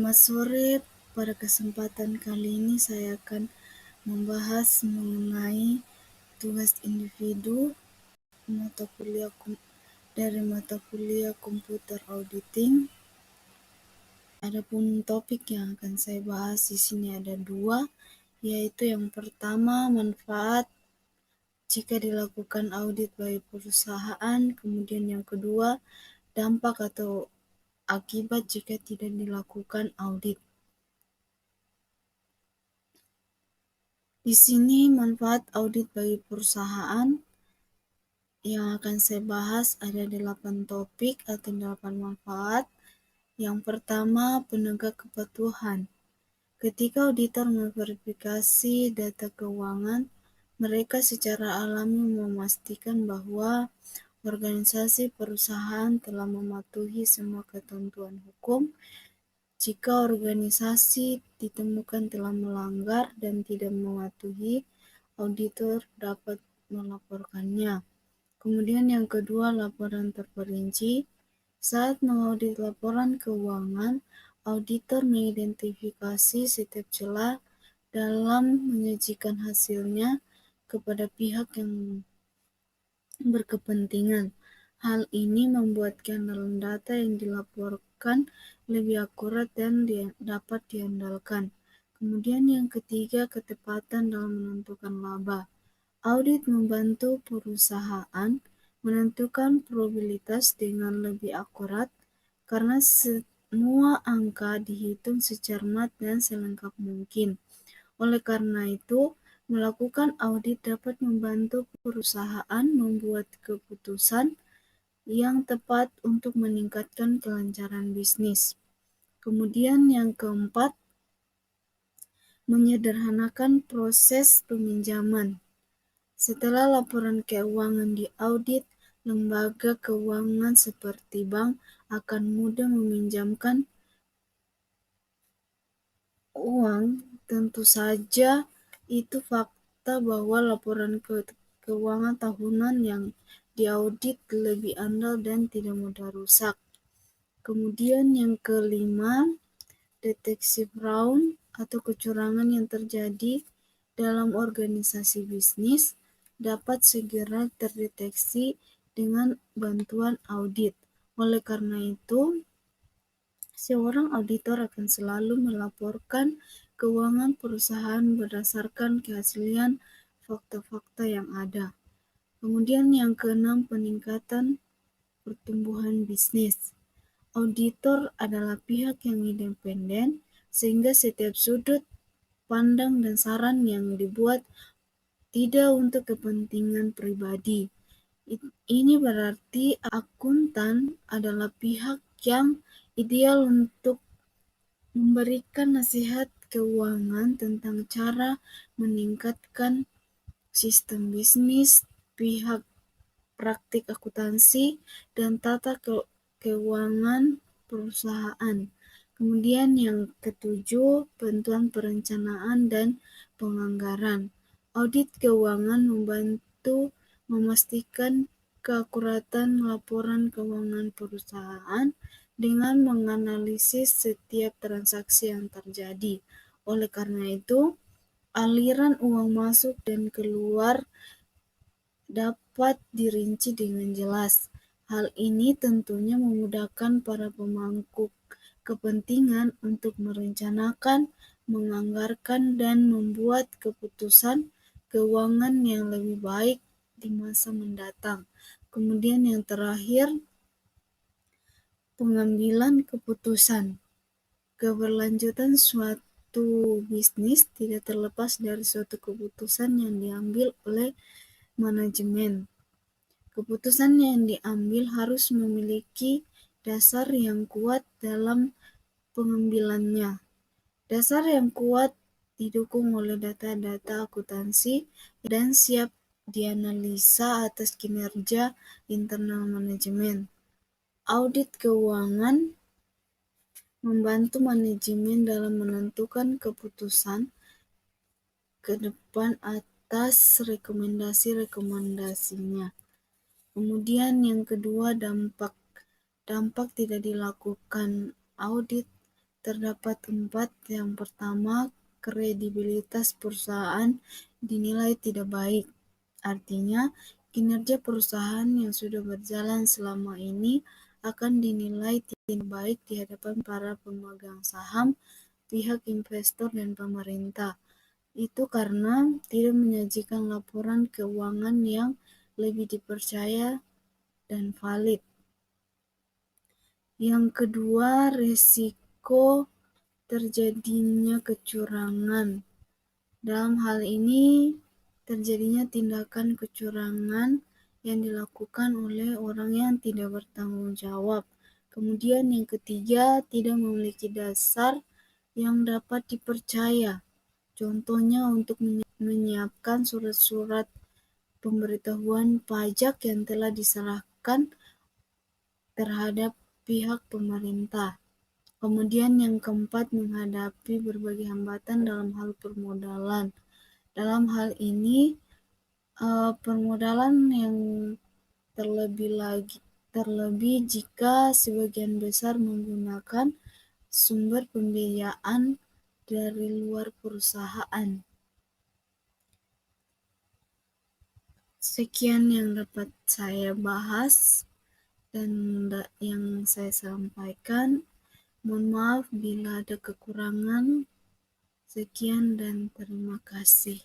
Selamat sore, pada kesempatan kali ini saya akan membahas mengenai tugas individu dari mata kuliah Computer Auditing. Adapun topik yang akan saya bahas di sini ada dua, yaitu yang pertama manfaat jika dilakukan audit bagi perusahaan, kemudian yang kedua dampak atau akibat jika tidak dilakukan audit. Di sini manfaat audit bagi perusahaan yang akan saya bahas ada 8 topik atau 8 manfaat. Yang pertama, penegak kepatuhan. Ketika auditor memverifikasi data keuangan, mereka secara alami memastikan bahwa organisasi perusahaan telah mematuhi semua ketentuan hukum. Jika organisasi ditemukan telah melanggar dan tidak mematuhi, auditor dapat melaporkannya. Kemudian yang kedua, laporan terperinci. Saat mengaudit laporan keuangan, auditor mengidentifikasi setiap celah dalam menyajikan hasilnya kepada pihak yang berkepentingan. Hal ini membuatkan dalam data yang dilaporkan lebih akurat dan dapat diandalkan. Kemudian yang ketiga, ketepatan dalam menentukan laba. Audit membantu perusahaan menentukan probabilitas dengan lebih akurat karena semua angka dihitung secermat dan selengkap mungkin. Oleh karena itu, melakukan audit dapat membantu perusahaan membuat keputusan yang tepat untuk meningkatkan kelancaran bisnis. Kemudian yang keempat, menyederhanakan proses peminjaman. Setelah laporan keuangan diaudit, lembaga keuangan seperti bank akan mudah meminjamkan uang. Tentu saja itu fakta bahwa laporan keuangan tahunan yang diaudit lebih andal dan tidak mudah rusak. Kemudian yang kelima, deteksi fraud atau kecurangan yang terjadi dalam organisasi bisnis dapat segera terdeteksi dengan bantuan audit. Oleh karena itu, seorang auditor akan selalu melaporkan keuangan perusahaan berdasarkan keaslian fakta-fakta yang ada. Kemudian yang keenam, peningkatan pertumbuhan bisnis. Auditor adalah pihak yang independen, sehingga setiap sudut pandang dan saran yang dibuat tidak untuk kepentingan pribadi. Ini berarti akuntan adalah pihak yang ideal untuk memberikan nasihat keuangan tentang cara meningkatkan sistem bisnis, pihak praktik akuntansi, dan tata keuangan perusahaan. Kemudian yang ketujuh, bantuan perencanaan dan penganggaran. Audit keuangan membantu memastikan keakuratan laporan keuangan perusahaan dengan menganalisis setiap transaksi yang terjadi. Oleh karena itu, aliran uang masuk dan keluar dapat dirinci dengan jelas. Hal ini tentunya memudahkan para pemangku kepentingan untuk merencanakan, menganggarkan, dan membuat keputusan keuangan yang lebih baik di masa mendatang. Kemudian yang terakhir, pengambilan keputusan. Keberlanjutan suatu bisnis tidak terlepas dari suatu keputusan yang diambil oleh manajemen. Keputusan yang diambil harus memiliki dasar yang kuat dalam pengambilannya. Dasar yang kuat didukung oleh data-data akuntansi dan siap dianalisa atas kinerja internal manajemen. Audit keuangan membantu manajemen dalam menentukan keputusan ke depan atas rekomendasi-rekomendasinya. Kemudian yang kedua, dampak tidak dilakukan audit terdapat 4. Yang pertama, kredibilitas perusahaan dinilai tidak baik. Artinya, kinerja perusahaan yang sudah berjalan selama ini akan dinilai tidak baik di hadapan para pemegang saham, pihak investor, dan pemerintah. Itu karena tidak menyajikan laporan keuangan yang lebih dipercaya dan valid. Yang kedua, risiko terjadinya kecurangan. Dalam hal ini, terjadinya tindakan kecurangan yang dilakukan oleh orang yang tidak bertanggung jawab. Kemudian yang ketiga, tidak memiliki dasar yang dapat dipercaya. Contohnya untuk menyiapkan surat-surat pemberitahuan pajak yang telah diserahkan terhadap pihak pemerintah. Kemudian yang keempat, menghadapi berbagai hambatan dalam hal permodalan. Dalam hal ini, permodalan yang terlebih jika sebagian besar menggunakan sumber pembiayaan dari luar perusahaan. Sekian yang dapat saya bahas dan yang saya sampaikan. Mohon maaf bila ada kekurangan. Sekian dan terima kasih.